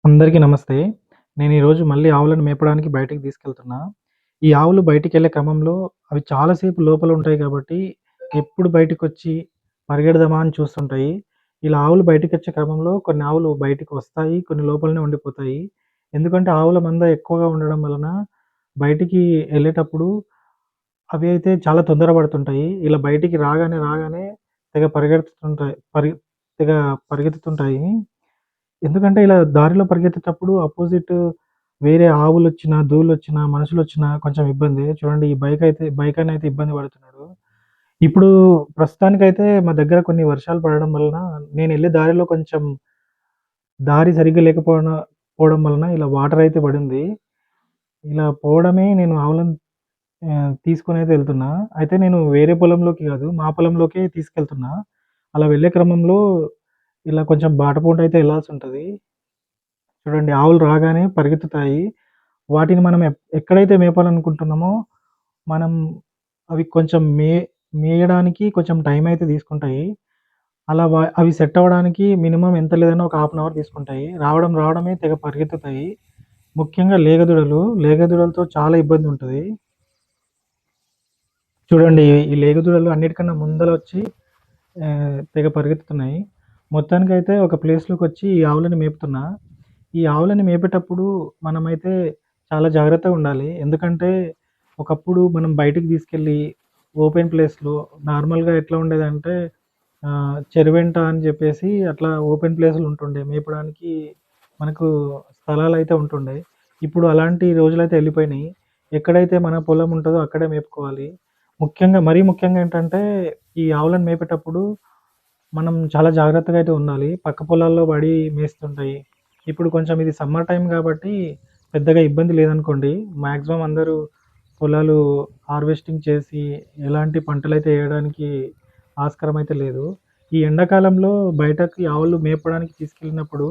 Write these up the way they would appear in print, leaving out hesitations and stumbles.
అందరికీ నమస్తే. నేను ఈరోజు మళ్ళీ ఆవులను మేపడానికి బయటికి తీసుకెళ్తున్నా. ఈ ఆవులు బయటికెళ్ళే క్రమంలో అవి చాలా సేపు లోపల ఉంటాయి కాబట్టి, ఎప్పుడు బయటికొచ్చి పరిగెడదామా అని చూస్తుంటాయి. ఇలా ఆవులు బయటికొచ్చే క్రమంలో కొన్ని ఆవులు బయటికి వస్తాయి, కొన్ని లోపలనే ఉండిపోతాయి. ఎందుకంటే ఆవుల మంద ఎక్కువగా ఉండడం వలన బయటికి ఎళ్ళేటప్పుడు అవి అయితే చాలా తొందర పడుతుంటాయి. ఇలా బయటికి రాగానే తెగ పరిగెడుతుంటాయి. తెగ పరిగెత్తుతుంటాయి. ఎందుకంటే ఇలా దారిలో పరిగెత్తేటప్పుడు అపోజిట్ వేరే ఆవులొచ్చినా, దూడలొచ్చినా, మనుషులొచ్చినా కొంచెం ఇబ్బందే. చూడండి ఈ బైకయినయితే ఇబ్బంది పడుతున్నాడు. ఇప్పుడు ప్రస్తుతానికైతే మా దగ్గర కొన్ని వర్షాలు పడడం వలన నేనెళ్ళే దారిలో కొంచెం దారి సరిగ్గా పోవడం వలన ఇలా వాటరయితే పడింది. ఇలా పోవడమే నేను ఆవులను తీసుకొనైతే ఎళ్తున్నా. అయితే నేను వేరే పొలంలోకి గాదు, మా పొలంలోకే తీసుకెళ్తున్నా. అలా వెళ్ళే క్రమంలో ఇలా కొంచెం బాటపోటయితే ఎళ్ళాల్సుంటది. చూడండి ఆవులు రాగానే పరిగెత్తుతాయి. వాటిని మనం ఎక్కడైతే మేపాలనుకుంటున్నామో, మనం అవి కొంచెం మేయడానికి కొంచెం టైం అయితే తీసుకుంటాయి. అలా అవి సెట్ అవ్వడానికి మినిమమ్ ఎంత లేదన్నా ఒక హాఫ్ అన్ అవర్ తీసుకుంటాయి. రావడమే తెగ పరిగెత్తుతాయి. ముఖ్యంగా లేగదూడలతో చాలా ఇబ్బందుంటది. చూడండి ఈ లేగదూడలు అన్నిటికన్నా ముందలొచ్చి తెగ పరిగెత్తుతున్నాయి. మొత్తానికైతే ఒక ప్లేస్‌లోకొచ్చి ఈ ఆవులని మేపుతున్నా. ఈ ఆవులని మేపేటప్పుడు మనమైతే చాలా జాగ్రత్తగుండాలి. ఎందుకంటే, ఒకప్పుడు మనం బయటికి తీసుకెళ్ళి ఓపెన్ ప్లేస్‌లో నార్మల్‌గా ఎట్లా ఉండేదంటే చెరువెంట అని జెప్పేసి అట్లా ఓపెన్ ప్లేసులు ఉంటుండే. మేపడానికి మనకు స్థలాలైతే ఉంటుండే. ఇప్పుడు అలాంటి రోజులైతే ఎళ్ళిపోయినాయి. ఎక్కడైతే మన పొలం ఉంటదో అక్కడే మేపుకోవాలి. మరీ ముఖ్యంగా ఏంటంటే, ఈ ఆవులను మేపేటప్పుడు మనం చాలా జాగ్రత్తగా అయితే ఉండాలి. పక్క పొలాల్లో పడి మేస్తుంటాయి. ఇప్పుడు కొంచెం ఇది సమ్మర్ టైమ్ గాబట్టి పెద్దగా ఇబ్బంది లేదనుకోండి. మాక్సిమం అందరూ పొలాలు హార్వెస్టింగ్ చేసి ఎలాంటి పంటలైతే ఏయడానికి ఆస్కారం అయితే లేదు. ఈ ఎండాకాలంలో బయటకి ఆవులు మేపడానికి తీసుకెళ్ళినప్పుడు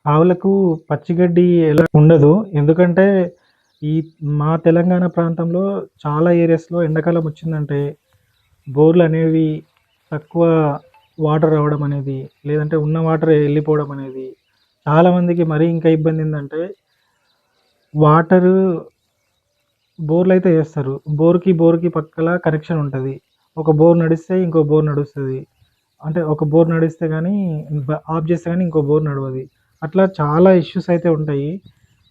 ఆవులకు పచ్చిగడ్డి ఎలా ఉండదు. ఎందుకంటే ఈ మా తెలంగాణ ప్రాంతంలో చాలా ఏరియాస్‌లో ఎండాకాలం వచ్చిందంటే బోర్‌లనేవి తక్కువ వాటర్ రావడం అనేది, లేదంటే ఉన్న వాటర్ ఎళ్ళిపోవడం అనేది, చాలామందికి మరీ ఇంకా ఇబ్బందేందంటే వాటరు బోర్‌లయితే ఏస్తారు. బోర్‌కి పక్కల కనెక్షన్ ఉంటది. ఒక బోర్ నడిస్తే ఇంకో బోర్ నడుస్తది. అంటే ఒక బోర్ నడిస్తే గానీ ఆఫ్ జేస్తే గానీ ఇంకో బోర్ నడవది. అట్లా చాలా ఇష్యూస్ అయితే ఉంటాయి.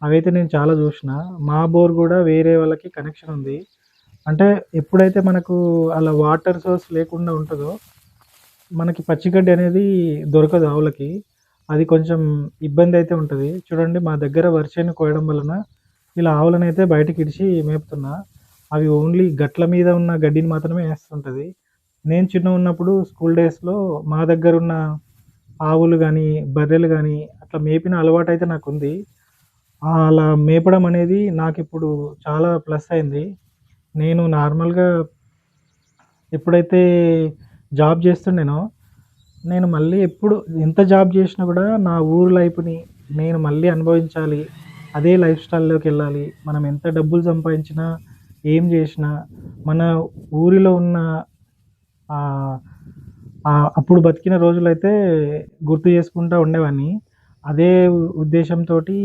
అవైతే నేను చాలా జూషినా. మా బోర్ గూడా వేరే వాళ్ళకి కనెక్షన్ ఉంది. అంటే ఎప్పుడైతే మనకు అలా వాటర్ సోర్స్ లేకుండా ఉంటదో, మనకి పచ్చిగడ్డి అనేది దొరకదు ఆవులకి. అది కొంచెం ఇబ్బందయితే ఉంటది. చూడండి మా దగ్గర వరి చేను కోయడం వలన ఇలా ఆవులనైతే బయటకిడిచి మేపుతున్నా. అవి ఓన్లీ గట్ల మీద ఉన్న గడ్డిని మాత్రమే ఏస్తుంటది. నేను చిన్నగున్నప్పుడు స్కూల్ డేస్‌లో మా దగ్గరున్న ఆవులు గానీ, బర్రెలు గానీ అట్లా మేపిన అలవాటయితే నాకుంది. అలా మేపడం అనేది నాకిప్పుడు చాలా ప్లస్ అయింది. నేను నార్మల్‌గా ఎప్పుడైతే జాబ్ జేస్తుండేనో, నేను మళ్ళీ ఎంత జాబ్ జేసినా గూడా నా ఊరు లైఫ్‌ని నేను మళ్ళీ అనుభవించాలి. అదే లైఫ్ స్టైల్‌లోకెళ్ళాలి. మనం ఎంత డబ్బులు సంపాదించినా, ఏం జేసినా, మన ఊరిలో ఉన్న ఆహ్, అప్పుడు బతికిన రోజులైతే గుర్తు చేసుకుంటా ఉండేవాడిని. అదే ఉద్దేశంతోటి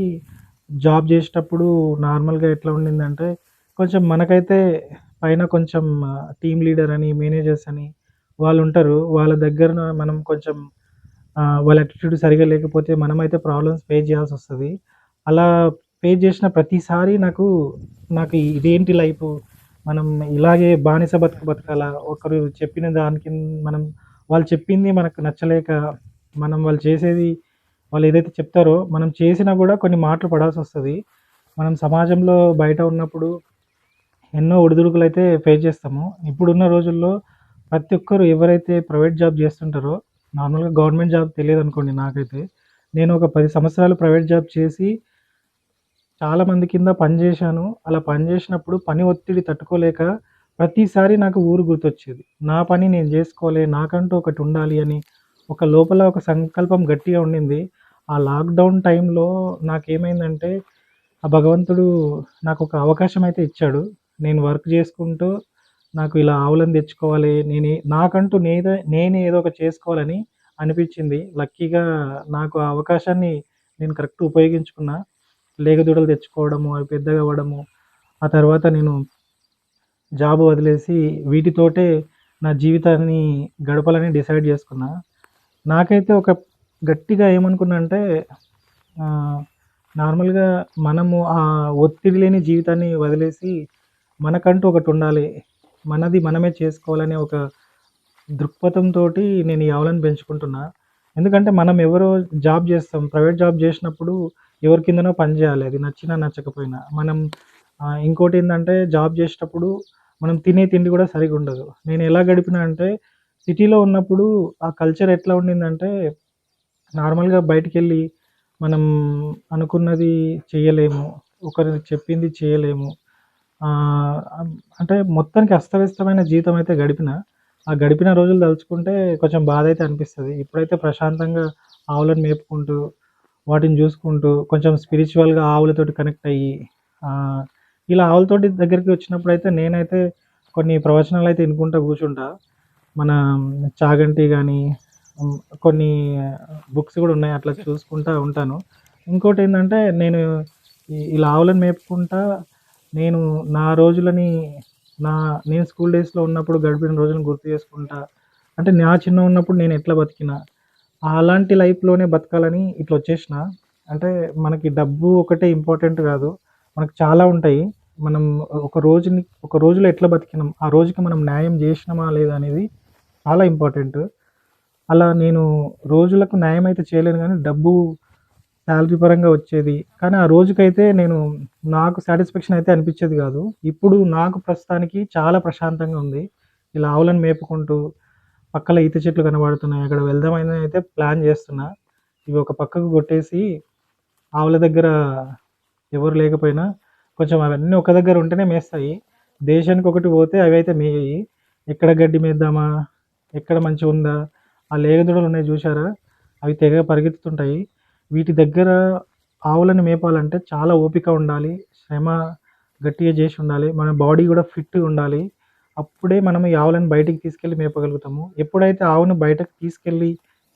జాబ్ జేసేటప్పుడు నార్మల్‌గా ఎట్లా ఉండిందంటే, కొంచెం మనకైతే పైన కొంచెం టీమ్ లీడర్ అని, మేనేజర్స్ అని వాళ్ళుంటారు. వాళ్ళ దగ్గరన మనం కొంచెం వాళ్ళ యాటిట్యూడ్ సరిగ్గా లేకపోతే మనమైతే ప్రాబ్లమ్స్ ఫేస్ చేయాల్సొస్తది. అలా ఫేస్ చేసిన ప్రతిసారి నాకు ఇదేంటి లైఫు, మనం ఇలాగే బానిస బతుకు బతకాలా? ఒకరు చెప్పిన దానికి మనం వాళ్ళు చెప్పింది మనకు నచ్చలేక, మనం వాళ్ళేదైతే చెప్తారో మనం చేసినా గూడా కొన్ని మాటలు పడాల్సొస్తది. మనం సమాజంలో బయట ఉన్నప్పుడు ఎన్నో ఒడిదుడుకులైతే ఫేస్ చేస్తాము. ఇప్పుడున్న రోజుల్లో ప్రతి ఒక్కరు ఎవరైతే ప్రైవేట్ జాబ్ చేస్తుంటారో, నార్మల్‌గా గవర్నమెంట్ జాబ్ తెలియదనుకోండి నాకైతే. నేను ఒక 10 సంవత్సరాలు ప్రైవేట్ జాబ్ చేసి చాలా మంది కింద పని జేశాను. అలా పని జేసినప్పుడు పని ఒత్తిడి తట్టుకోలేక ప్రతిసారి నాకు ఊరు గుర్తొచ్చేది. నా పని నేను జేసుకోవాలి. నాకంటూ ఒకటుండాలి అని లోపల ఒక సంకల్పం గట్టిగా ఉండింది. ఆ లాక్‌డౌన్ టైంలో నాకేమైందంటే, ఆ భగవంతుడు నాకొక అవకాశం అయితే ఇచ్చాడు. నేను వర్క్ జేసుకుంటూ నాకు ఇలా ఆవులను తెచ్చుకోవాలి. నాకంటూ నేనే ఏదో ఒకటి చేసుకోవాలని అనిపిచ్చింది. లక్కీగా నాకు ఆ అవకాశాన్ని నేను కరెక్ట్ ఉపయోగించుకున్నా. లేగదూడలు తెచ్చుకోవడము, అవి పెద్దగవ్వడము, ఆ తర్వాత నేను జాబ్ వదిలేసి వీటితోటే నా జీవితాన్ని గడపాలని డిసైడ్ చేసుకున్నా. నాకైతే ఒక గట్టిగా ఏమనుకున్నా అంటే ఆహ్, నార్మల్‌గా మనము ఆ ఒత్తిడి లేని జీవితాన్ని వదిలేసి మనకంటూ ఒకటుండాలి. మనది మనమే చేసుకోవాలనే ఒక దృక్పథంతోటి నేను ఈ ఆవులను పెంచుకుంటున్నా. ఎందుకంటే మనం ఎవరో జాబ్ జేస్తాం. ప్రైవేట్ జాబ్ జేసినప్పుడు ఎవరి కిందనో పని జేయాలి. అది నచ్చినా, నచ్చకపోయినా. మనం ఇంకోటేందంటే జాబ్ జేసేటప్పుడు మనం తినే తిండి గూడా సరిగుండదు. నేనెలా గడిపినా అంటే సిటీలో ఉన్నప్పుడు ఆ కల్చర్ ఎట్లా ఉండిందంటే నార్మల్‌గా బయటికెళ్ళి మనం అనుకున్నది చేయలేము. ఒకరు చెప్పింది చేయలేము. ఆహ్, అం అంటే మొత్తానికి అస్తవ్యస్తమైన జీవితం అయితే గడిపినా. ఆ గడిపిన రోజులు తలుచుకుంటే కొంచెం బాధైతే అనిపిస్తది. ఇప్పుడైతే ప్రశాంతంగా ఆవులను మేపుకుంటూ, వాటిని జూసుకుంటూ, కొంచెం స్పిరిచ్యువల్‌గా ఆవులతోటి కనెక్ట్ అయ్యి, ఆహ్, ఇలా ఆవులతోటి దగ్గరికి వచ్చినప్పుడైతే నేనైతే కొన్ని ప్రవచనాలైతే ఇనుకుంటా గూర్చుంటా. మన చాగంటి గాని, హ్మ్, కొన్ని బుక్స్ గూడా ఉన్నాయి. అట్లా చూసుకుంటా ఉంటాను. ఇంకోటేందంటే నేను ఇలా ఆవులను మేపుకుంటా నేను నా రోజులని నా నేను స్కూల్ డేస్‌లో ఉన్నప్పుడు గడిపిన రోజులను గుర్తు చేసుకుంటా. అంటే నా చిన్నగున్నప్పుడు నేనెట్లా బతికినా, అలాంటి లైఫ్‌లోనే బతకాలని ఇట్లొచ్చేసిన. అంటే మనకి డబ్బు ఒకటే ఇంపార్టెంట్ గాదు. మనకు చాలా ఉంటాయి. మనం ఒక రోజులో ఎట్లా బతికినాం, ఆ రోజుకి మనం న్యాయం జేసినామా లేదా అనేది చాలా ఇంపార్టెంట్. అలా నేను రోజులకు న్యాయమైతే చేయలేను గానీ, డబ్బు సాలరీ పరంగా వచ్చేది. కానీ ఆ రోజుకైతే నాకు సాటిస్ఫాక్షన్ అయితే అనిపిచ్చేది గాదు. ఇప్పుడు నాకు ప్రస్తుతానికి చాలా ప్రశాంతంగా ఉంది. ఇలా ఆవులను మేపుకుంటూ, పక్కల ఈత చెట్లు కనబడుతున్నాయి. అక్కడ వెళ్దామని అయితే ప్లాన్ జేస్తున్నా. ఇవి ఒక పక్కకు కొట్టేసి, ఆవుల దగ్గర ఎవరు లేకపోయినా కొంచెం అవన్నీ ఒక దగ్గర ఉంటేనే మేస్తాయి. దేశానికొకటి పోతే అవైతే మేయయి. ఎక్కడ గడ్డి మేద్దామా? ఎక్కడ మంచిగుందా? ఆ లేగదూడలున్నాయి జూశారా? అవి తెగ పరిగెత్తుతుంటాయి. వీటి దగ్గర ఆవులను మేపాలంటే చాలా ఓపిక ఉండాలి. శ్రమ గట్టిగా జేసి ఉండాలి. మన బాడీ గూడా ఫిట్‌గా ఉండాలి. అప్పుడే మనం ఈ ఆవులను బయటికి తీసుకెళ్ళి మేపగలుగుతాము. ఎప్పుడైతే ఆవును బయటకు తీసుకెళ్ళి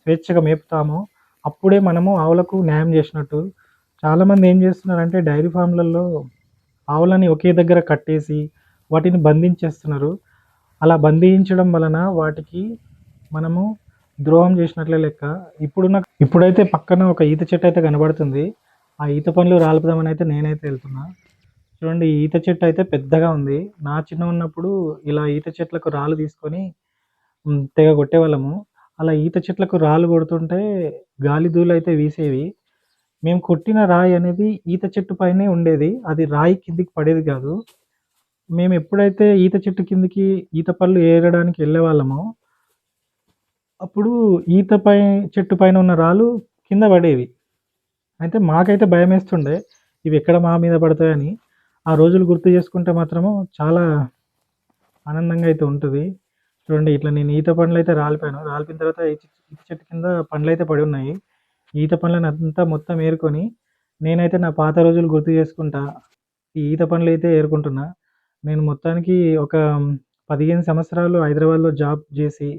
స్వేచ్ఛగా మేపుతామో, అప్పుడే మనము ఆవులకు న్యాయం జేసినట్టు. చాలామంది ఏం జేస్తున్నారంటే డైరీ ఫార్మ్‌లలో ఆవులని ఒకే దగ్గర కట్టేసి, వాటిని బంధించేస్తున్నారు. అలా బంధించడం వలన వాటికి మనము ద్రోహం చేసినట్లే లెక్క. ఇప్పుడైతే పక్కన ఒక ఈత చెట్టయితే కనబడుతుంది. ఆ ఈత పండ్లు రాల్పుదామనయితే నేనైతే ఎళ్తున్నా. చూడండి ఈ ఈత చెట్టయితే పెద్దగా ఉంది. నా చిన్నగున్నప్పుడు ఇలా ఈత చెట్లకు రాళ్ళు తీసుకొని తెగ కొట్టేవాళ్ళము. అలా ఈత చెట్లకు రాళ్ళు కొడుతుంటే గాలి ధూళయితే వీసేవి. మేము కొట్టిన రాయి అనేది ఈత చెట్టు పైనే ఉండేది. అది రాయి కిందకి పడేది గాదు. మేమెప్పుడైతే ఈత చెట్టు కిందకి ఈత పళ్ళు ఏరడానికి ఎళ్ళేవాళ్ళమో, అప్పుడు చెట్టు పైన ఉన్న రాళ్ళు కింద పడేవి. అయితే మాకైతే భయమేస్తుండే. ఇవెక్కడ మా మీద పడతాయని. ఆ రోజులు గుర్తు చేసుకుంటే మాత్రము చాలా ఆనందంగా అయితే ఉంటది. చూడండి ఇట్లా నేను ఈత పండ్లయితే రాలిపాను. రాలిపిన తర్వాత ఈత చెట్టు కింద పండ్లయితే పడున్నాయి. ఈత పండ్లనంతా మొత్తం ఏరుకొని, నేనైతే నా పాత రోజులు గుర్తు చేసుకుంటా, ఈ ఈత పండ్లయితే ఏరుకుంటున్నా. నేను మొత్తానికి ఒక 15 సంవత్సరాలు హైదరాబాద్‌లో జాబ్ జేసి,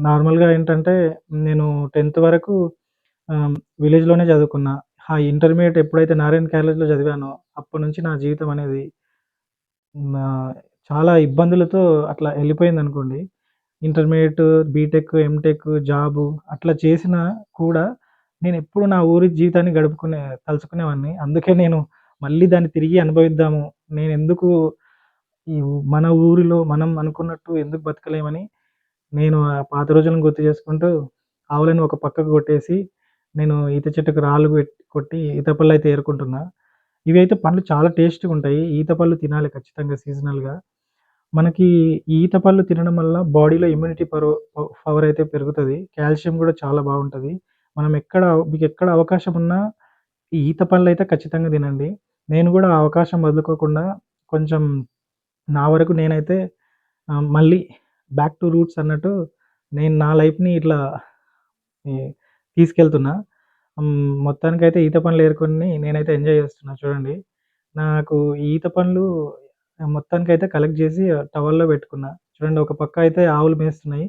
నార్మల్‌గా ఏంటంటే నేను 10థ్ వరకు విలేజ్‌లోనే చదువుకున్నా. ఇంటర్మీడియేట్ ఎప్పుడైతే నారాయణ కాలేజ్‌లో చదివానో, అప్పటినుంచి నా జీవితం అనేది నా చాలా ఇబ్బందులతో అట్లా ఎళ్ళిపోయిందనుకోండి. ఇంటర్మీడియేట్, బీటెక్, ఎంటెక్, జాబు అట్లా చేసినా కూడా నేనెప్పుడు నా ఊరి జీవితాన్ని తలుచుకునేవాడిని. అందుకే నేను మళ్ళీ దాన్ని తిరిగి అనుభవిద్దాము. నేనెందుకు మన ఊరిలో మనం అనుకున్నట్టు ఎందుకు బతకలేమని నేను ఆ పాత రోజులను గుర్తు చేసుకుంటూ ఆవులను ఒక పక్కకు కొట్టేసి, నేను ఈత చెట్టుకి రాళ్ళు కొట్టి ఈత పళ్ళైతే ఏరుకుంటున్నా. ఇవైతే పండ్లు చాలా టేస్ట్‌గుంటాయి. ఈత పళ్ళు తినాలి ఖచ్చితంగా సీజనల్‌గా. మనకి ఈ ఈత పళ్ళు తినడం వల్ల బాడీలో ఇమ్యూనిటీ పవర్ అయితే పెరుగుతది. కాల్షియం గూడా చాలా బావుంటది. మీకెక్కడ అవకాశం ఉన్నా ఈ ఈత పళ్ళైతే ఖచ్చితంగా తినండి. నేను గూడా ఆ అవకాశం వదులుకోకుండా కొంచెం నా వరకు నేనైతే మళ్ళీ బ్యాక్ టు రూట్స్ అన్నట్టు నేను నా లైఫ్‌ని ఇట్లా ఈ తీసుకెళ్తున్నా. మొత్తానికైతే ఈత పండ్లు ఏరుకొని నేనైతే ఎంజాయ్ చేస్తున్నా చూడండి. నాకు ఈ ఈత పండ్లు మొత్తానికైతే కలెక్ట్ జేసి టవల్‌లో పెట్టుకున్నా. చూడండి ఒక పక్క అయితే ఆవులు మేస్తున్నాయి.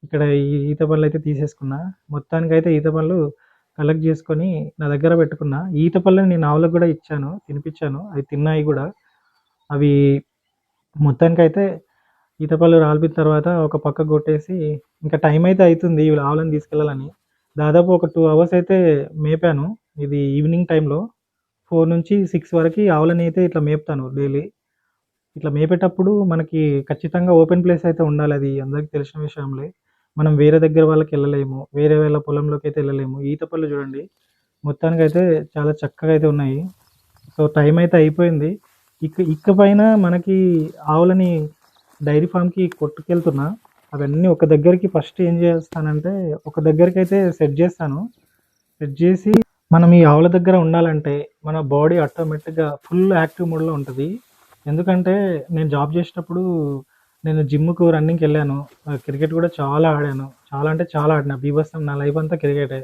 ఇక్కడ ఈ ఈత పండ్లయితే తీసేసుకున్నా. మొత్తానికైతే ఈత పండ్లు కలెక్ట్ చేసుకొని నా దగ్గర పెట్టుకున్నా. ఈత పళ్ళని నేను ఆవులకు కూడా ఇచ్చాను, తినిపించాను. అవి తిన్నాయి కూడా. అవి మొత్తానికైతే ఈత పళ్ళు రాలిపిన తర్వాత ఒక పక్కకు కొట్టేసి, ఇంకా టైం అయితే అవుతుంది ఈ ఆవులను తీసుకెళ్ళాలని. దాదాపు ఒక 2 అవర్స్ అయితే మేపాను. ఇది ఈవినింగ్ టైంలో 4-6 వరకు ఆవులని అయితే ఇట్లా మేపుతాను డైలీ. ఇట్లా మేపేటప్పుడు మనకి ఖచ్చితంగా ఓపెన్ ప్లేస్ అయితే ఉండాలి. అది అందరికి తెలిసిన విషయంలే. మనం వేరే దగ్గర వాళ్ళకి వెళ్ళలేము, వేరే వాళ్ళ పొలంలోకి అయితే వెళ్ళలేము. ఈత పళ్ళు చూడండి, మొత్తానికైతే చాలా చక్కగా అయితే ఉన్నాయి. సో టైం అయితే అయిపోయింది. ఇకపైన మనకి ఆవులని డైరీ ఫామ్‌కి కొట్టుకెళ్తున్నా. అవన్నీ ఒక దగ్గరికి ఫస్ట్ ఏం చేస్తానంటే, ఒక దగ్గరికైతే సెట్ చేస్తాను. సెట్ చేసి మనం ఈ ఆవుల దగ్గర ఉండాలంటే మన బాడీ ఆటోమేటిక్‌గా ఫుల్ యాక్టివ్ మోడ్‌లో ఉంటది. ఎందుకంటే నేను జాబ్ చేసేటప్పుడు నేను జిమ్‌కు, రన్నింగ్‌కెళ్ళాను. క్రికెట్ కూడా చాలా ఆడాను. చాలా అంటే చాలా ఆడినా. బీభత్సం నా లైఫ్ అంతా క్రికెటే.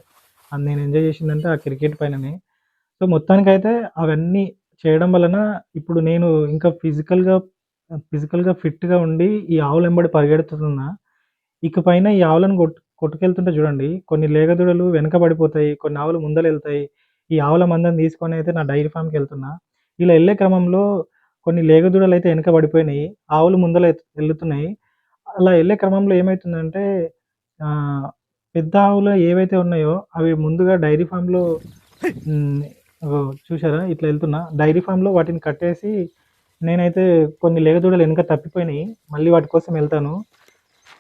అది నేను ఎంజాయ్ చేసిందంటే ఆ క్రికెట్ పైననే. సో మొత్తానికైతే అవన్నీ చేయడం వలన ఇప్పుడు నేను ఇంకా ఫిజికల్‌గా ఫిట్‌గా ఉండి ఈ ఆవులెంబడి పరిగెడుతున్నా. ఇకపైన ఈ ఆవులను కొట్టుకెళ్తుంటే చూడండి, కొన్ని లేగదూడలు వెనక పడిపోతాయి, కొన్ని ఆవులు ముందలెళ్తాయి. ఈ ఆవుల మందని తీసుకొనైతే నా డైరీ ఫామ్‌కెళ్తున్నా. ఇలా ఎళ్ళే క్రమంలో కొన్ని లేగదూడలైతే ఎనక పడిపోయినాయి. ఆవులు ముందల ఎళ్తున్నయి. అలా ఎళ్ళే క్రమంలో ఏమైతుందంటే ఆహ్, పెద్ద ఆవులు ఏవైతే ఉన్నాయో అవి ముందుగా డైరీ ఫామ్‌లో హ్మ్. చూసారా ఇట్లా ఎళ్తున్నా. డైరీ ఫామ్‌లో వాటిని కట్టేసి నేనైతే కొన్ని లేగదూడలు ఎనక తప్పిపోయినాయి. మళ్ళీ వాటి కోసం ఎళ్తాను.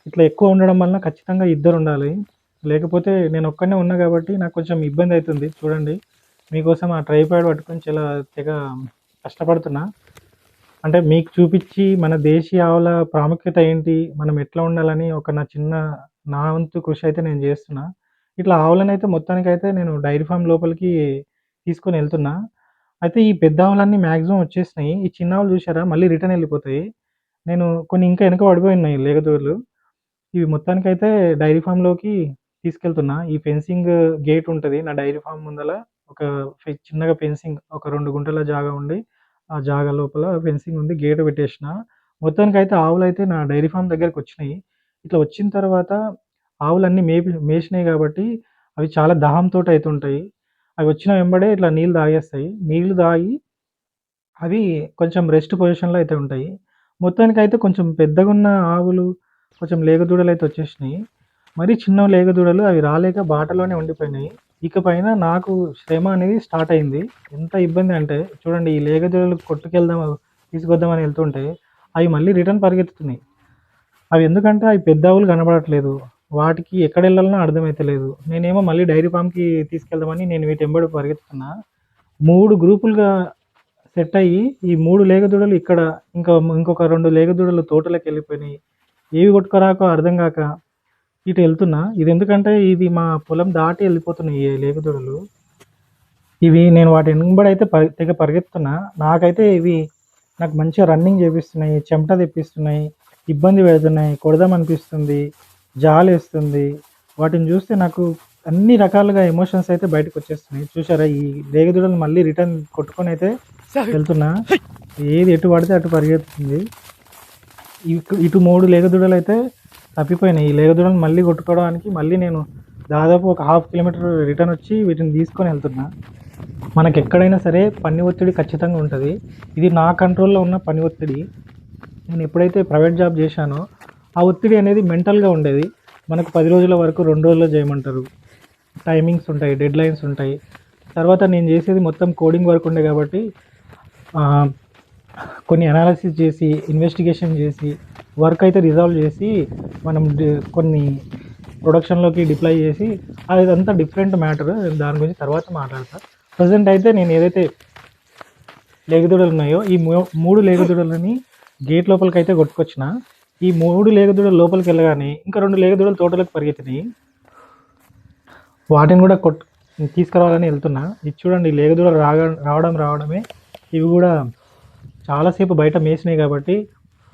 ఇట్లా ఎక్కువ ఉండడం వలన ఖచ్చితంగా ఇద్దరుండాలి. లేకపోతే నేనొక్కడినే ఉన్నా గాబట్టి నాకు కొంచెం ఇబ్బందయితుంది. చూడండి, మీకోసం ఆ ట్రైపాడ్ పట్టుకొని చాలా తెగ కష్టపడుతున్నా. అంటే మీకు చూపిచ్చి మన దేశీయ ఆవుల ప్రాముఖ్యత ఏంటి? మనం ఎట్లా ఉండాలని ఒక నా వంతు కృషి అయితే నేను జేస్తున్నా. ఇట్లా ఆవులనైతే మొత్తానికైతే నేను డైరీ ఫార్మ్ లోపలికి తీసుకొనెళ్తున్నా. అయితే ఈ పెద్ద ఆవులన్నీ మాక్సిమం వచ్చేసినాయి. ఈ చిన్న ఆవులు చూసారా మళ్ళీ రిటర్న్ ఎళ్ళిపోతాయి. నేను కొన్ని ఇంకా ఎనక పడిపోయున్నాయి లేగదూడలు. ఇవి మొత్తానికైతే డైరీ ఫార్మ్‌లోకి తీసుకెళ్తున్నా. ఈ ఫెన్సింగ్ గేట్ ఉంటది నా డైరీ ఫార్మ్ ముందల. ఒక చిన్నగా ఫెన్సింగ్ ఒక 2 గుంటల జాగా ఉండి, ఆ జాగా లోపల ఫెన్సింగ్ ఉంది. గేట్ పెట్టేషిన. మొత్తానికైతే ఆవులైతే నా డైరీ ఫార్మ్ దగ్గరకొచ్చినాయి. ఇట్లా వచ్చిన తర్వాత ఆవులన్నీ మేసినాయి గాబట్టి అవి చాలా దాహంతోటి అయితుంటాయి. అవి వచ్చిన వెంబడే ఇట్లా నీళ్ళు తాగేస్తాయి. నీళ్ళు తాగి అవి కొంచెం రెస్ట్ పొజిషన్‌లో అయితే ఉంటాయి. మొత్తానికైతే కొంచెం పెద్దగున్న ఆవులు, కొంచెం లేగదూడలైతే వచ్చేసినాయి. మరీ చిన్న లేగదూడలు అవి రాలేక బాటలోనే ఉండిపోయినాయి. ఇకపైన నాకు శ్రమ అనేది స్టార్ట్ అయింది. ఎంత ఇబ్బంది అంటే చూడండి, ఈ లేగదూడలు తీసుకొద్దామని ఎళ్తుంటే అవి మళ్ళీ రిటర్న్ పరిగెత్తుతున్నాయి. అవి ఎందుకంటే అవి పెద్ద ఆవులు కనబడట్లేదు. వాటికి ఎక్కడెళ్ళాలనో అర్థమైతలేదు. నేనేమో మళ్ళీ డైరీ ఫార్మ్‌కి తీసుకెళ్దామని నేను వీటెంబడి పరిగెత్తుతున్నా. 3 గ్రూపులుగా సెట్ అయ్యి, ఈ 3 లేగదూడలు ఇక్కడ, ఇంకొక 2 లేగదూడలు తోటలోకెళ్ళిపోయినాయి. ఏవి కొట్టుకురాకో అర్థం గాక ఇటు ఎళ్తున్నా. ఇదెందుకంటే ఇది మా పొలం దాటి ఎళ్ళిపోతున్నాయి ఈ లేగదూడలు. నేను వాటి ఎనకబడైతే తెగ పరిగెత్తుతున్నా. నాకైతే నాకు మంచిగా రన్నింగ్ చేపిస్తున్నాయి, చెమట తెప్పిస్తున్నాయి, ఇబ్బంది పెడుతున్నాయి, కొడదామనిపిస్తుంది, జాలేస్తుంది. వాటిని చూస్తే నాకు అన్ని రకాలుగా ఎమోషన్స్ అయితే బయటకొచ్చేస్తున్నాయి. చూసారా ఈ లేగదూడలు మళ్ళీ రిటర్న్ కొట్టుకొనైతే వెళ్తున్నా. ఏది ఎటు పడితే అటు పరిగెత్తుతుంది. ఇటు 3 లేగదూడలైతే తప్పిపోయినాయి. ఈ లేగదూడలను మళ్ళీ కొట్టుకోవడానికి మళ్ళీ నేను దాదాపు ఒక ½ కిలోమీటర్ రిటర్న్ వచ్చి వీటిని తీసుకొని వెళ్తున్నా. మనకెక్కడైనా సరే పని ఒత్తిడి ఖచ్చితంగా ఉంటది. ఇది నా కంట్రోల్‌లో ఉన్న పని ఒత్తిడి. నేను ఎప్పుడైతే ప్రైవేట్ జాబ్ చేశానో ఆ ఒత్తిడి అనేది మెంటల్‌గా ఉండేది. మనకు 10 రోజుల వరకు 2 రోజుల్లో చేయమంటారు. టైమింగ్స్ ఉంటాయి, డెడ్‌లైన్స్ ఉంటాయి. తర్వాత నేను చేసేది మొత్తం కోడింగ్ వర్క్ ఉండే కాబట్టి కొన్ని అనాలిసిస్ చేసి, ఇన్వెస్టిగేషన్ చేసి, వర్క్ అయితే రిజాల్వ్ చేసి మనం కొన్ని ప్రొడక్షన్‌లోకి డిప్లాయ్ చేసి, అదంతా డిఫరెంట్ మ్యాటర్. దాని గురించి తర్వాత మాట్లాడతా. ప్రెజెంట్ అయితే నేను ఏదైతే లేగదూడలు ఉన్నాయో ఈ 3 లేగదూడలని గేట్ లోపలికైతే కొట్టుకొచ్చిన. ఈ 3 లేగదూడలు లోపలికి వెళ్ళగానే ఇంకా 2 లేగదూడలు తోటలోకి పరిగెత్తినాయి. వాటిని కూడా తీసుకురావాలని వెళ్తున్నా. ఇది చూడండి, లేగదూడలు రావడమే ఇవి కూడా చాలాసేపు బయట మేసినాయి కాబట్టి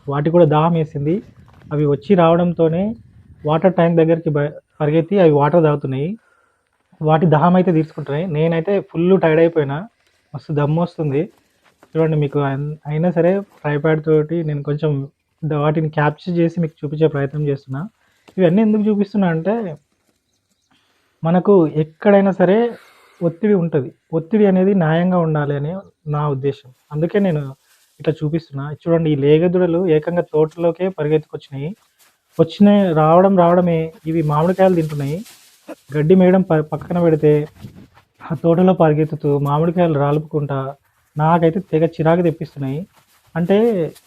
వాటికి కూడా దాహం వేసింది. అవి వచ్చి రావడంతోనే వాటర్ ట్యాంక్ దగ్గరికి పరిగెత్తి అవి వాటర్ తాగుతున్నాయి. వాటి దాహం అయితే తీర్చుకుంటున్నాయి. నేనైతే ఫుల్ టైర్డ్ అయిపోయినా, మస్తు దమ్ము వస్తుంది. చూడండి, మీకు అయినా సరే ట్రైపాడ్ తోటి నేను కొంచెం వాటిని క్యాప్చర్ చేసి మీకు చూపించే ప్రయత్నం చేస్తున్నా. ఇవన్నీ ఎందుకు చూపిస్తున్నా అంటే మనకు ఎక్కడైనా సరే ఒత్తిడి ఉంటది. ఒత్తిడి అనేది న్యాయంగా ఉండాలి అని నా ఉద్దేశ్యం. అందుకే నేను ఇట్లా చూపిస్తున్నా. చూడండి ఈ లేగదూడలు ఏకంగా తోటలోకే పరిగెత్తుకొచ్చినాయి. రావడమే ఇవి మామిడికాయలు తింటున్నాయి. గడ్డి మేయడం పక్కన పెడితే ఆ తోటలో పరిగెత్తుతూ మామిడికాయలు రాలుపుకుంటా నాకైతే తెగ చిరాకు తెప్పిస్తున్నాయి. అంటే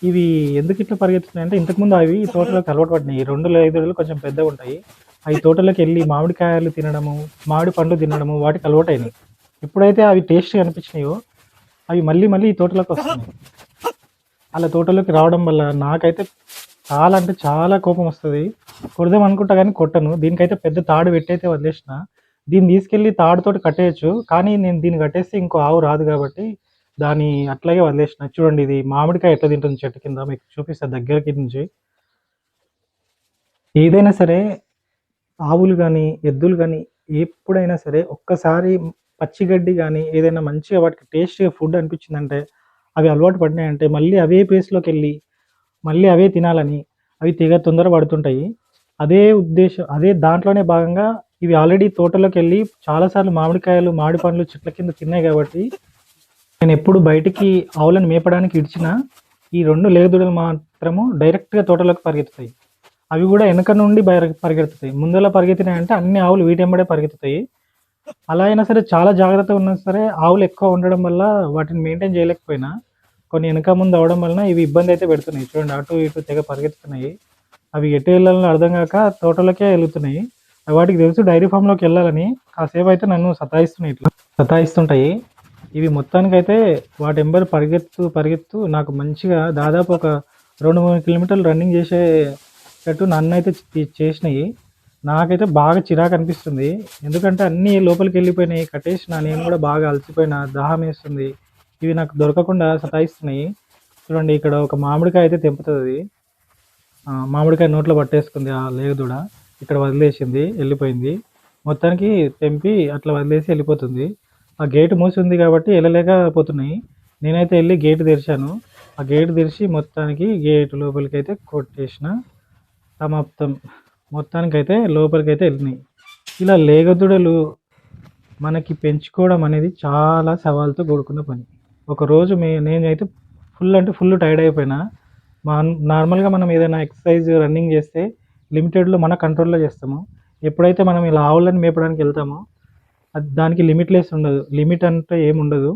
ఇవి ఎందుకు ఇట్లా పరిగెత్తుతున్నాయి అంటే ఇంతకుముందు అవి తోటలోకి అలవాటు పడినాయి. 2 లేగదూడలు కొంచెం పెద్దగుంటాయి. అవి తోటలోకెళ్ళి మామిడికాయలు తినడము, మామిడి పండ్లు తినడము వాటికి అలవాటయినాయి. ఎప్పుడైతే అవి టేస్ట్‌గా అనిపించినాయో అవి మళ్ళీ మళ్ళీ ఈ తోటలోకి వస్తున్నాయి. అలా తోటలోకి రావడం వల్ల నాకైతే చాలా అంటే చాలా కోపం వస్తది. కొడదాం అనుకుంటా గానీ కొట్టను. దీనికైతే పెద్ద తాడు పెట్టయితే వదిలేసిన. దీన్ని తీసుకెళ్ళి తాడుతోటి కట్టేయొచ్చు. కానీ నేను దీన్ని కట్టేస్తే ఇంకో ఆవు రాదు కాబట్టి దాన్ని అట్లాగే వదిలేసిన. చూడండి ఇది మామిడికాయ ఎట్లా తింటుంది చెట్టు కింద మీకు చూపిస్తా దగ్గరికి నుంచి. ఏదైనా సరే ఆవులు గానీ, ఎద్దులు గానీ ఎప్పుడైనా సరే ఒక్కసారి పచ్చి గడ్డి గానీ, ఏదైనా మంచిగా వాటికి టేస్టీగా ఫుడ్ అనిపించిందంటే, అవి అలవాటు పడినాయంటే మళ్ళీ అవే ప్లేస్‌లోకెళ్ళి, మళ్ళీ అవే తినాలని అవి తెగ తొందర పడుతుంటాయి. అదే దాంట్లోనే భాగంగా ఇవి ఆల్రెడీ తోటలోకెళ్ళి చాలా సార్లు మామిడికాయలు, మామిడి పండ్లు చెట్ల కింద తిన్నాయి కాబట్టి, నేనెప్పుడు బయటికి ఆవులను మేపడానికి ఇడిచినా, ఈ 2 లేగదూడలు మాత్రము డైరెక్ట్‌గా తోటలోకి పరిగెత్తుతాయి. అవి గూడా ఎనక నుండి పరిగెత్తుతాయి. ముందల పరిగెత్తినాయంటే అన్ని ఆవులు వీటెంబడే పరిగెత్తుతాయి. అలా అయినా సరే చాలా జాగ్రత్తగా ఉన్నా సరే ఆవులు ఎక్కువ ఉండడం వల్ల వాటిని మెయింటైన్ చేయలేకపోయినా, కొన్ని ఎనక ముందు అవ్వడం వలన ఇవి ఇబ్బందయితే పెడుతున్నాయి. చూడండి అటు ఇటు తెగ పరిగెత్తుతున్నాయి. అవి ఎటు ఎళ్ళాలో అర్థం గాక తోటలోకే ఎళ్తున్నాయి. వాటికి తెలుసు డైరీ ఫామ్‌లోకెళ్ళాలని. కాసేపయితే నన్ను సతాయిస్తుంటాయి. ఇవి మొత్తానికైతే వాటెంబడి పరిగెత్తు నాకు మంచిగా దాదాపు ఒక 2, 3 కిలోమీటర్లు రన్నింగ్ చేసేటట్టు నన్నైతే చేసినాయి. నాకైతే బాగా చిరాకు అనిపిస్తుంది. ఎందుకంటే అన్నీ లోపలికెళ్ళిపోయినాయి. కట్టేసినా నేను కూడా బాగా అలసిపోయినా, దాహమేస్తుంది. ఇవి నాకు దొరకకుండా సతాయిస్తున్నాయి. చూడండి ఇక్కడ ఒక మామిడికాయ అయితే తెంపుతదది. మామిడికాయ నోట్లో పట్టేసుకుంది ఆ లేగదూడ. ఇక్కడ వదిలేసింది, ఎళ్ళిపోయింది. మొత్తానికి తెంపి అట్లా వదిలేసి ఎళ్ళిపోతుంది. ఆ గేటు మూసి ఉంది కాబట్టి ఎళ్ళలేకపోతున్నాయి. నేనైతే ఎళ్ళి గేటు తెరిచాను. ఆ గేటు తెరిచి మొత్తానికి గేటు లోపలికైతే కొట్టేసిన. సమాప్తం. మొత్తానికైతే లోపలికైతే ఎళ్ళినాయి. ఇలా లేగదూడలు మనకి పెంచుకోవడం అనేది చాలా సవాలుతో కూడుకున్న పని. ఒకరోజు నేనైతే ఫుల్ అంటే ఫుల్ టైర్డ్ అయిపోయినా. నార్మల్‌గా మనం ఏదైనా ఎక్సర్సైజ్, రన్నింగ్ చేస్తే లిమిటెడ్‌లో మన కంట్రోల్‌లో చేస్తాము. ఎప్పుడైతే మనం ఇలా ఆవులను మేపడానికి ఎళ్తామో దానికి లిమిట్‌లెస్ ఉండదు. లిమిట్ అంటే ఏముండదు.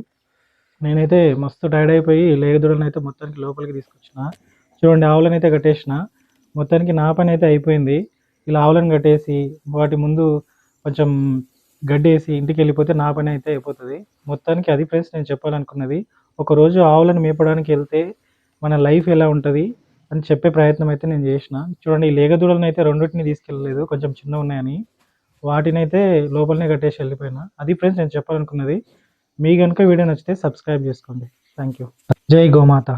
నేనైతే మస్తు టైర్డ్ అయిపోయి లేగదూడలనైతే మొత్తానికి లోపలికి తీసుకొచ్చిన. చూడండి ఆవులనైతే కట్టేసిన. మొత్తానికి నా పనైతే అయిపోయింది. ఇలా ఆవులను కట్టేసి వాటి ముందు కొంచెం గడ్డేసి ఇంటికెళ్ళిపోతే నా పని అయితే అయిపోతది. మొత్తానికి అది ఫ్రెండ్స్ నేను చెప్పాలనుకున్నది. ఒకరోజు ఆవులను మేపడానికి ఎళ్తే మన లైఫ్ ఎలా ఉంటది అని చెప్పే ప్రయత్నం అయితే నేను చేసిన. చూడండి ఈ లేగదూడలనైతే రెండిటిని తీసుకెళ్ళలేదు కొంచెం చిన్నగున్నాయని. వాటినైతే లోపలనే కట్టేసి ఎళ్ళిపోయినా. అది ఫ్రెండ్స్ నేను చెప్పాలనుకున్నది. మీకు గనుక వీడియో నచ్చితే సబ్స్క్రైబ్ చేసుకోండి. Thank you. జై గోమాత.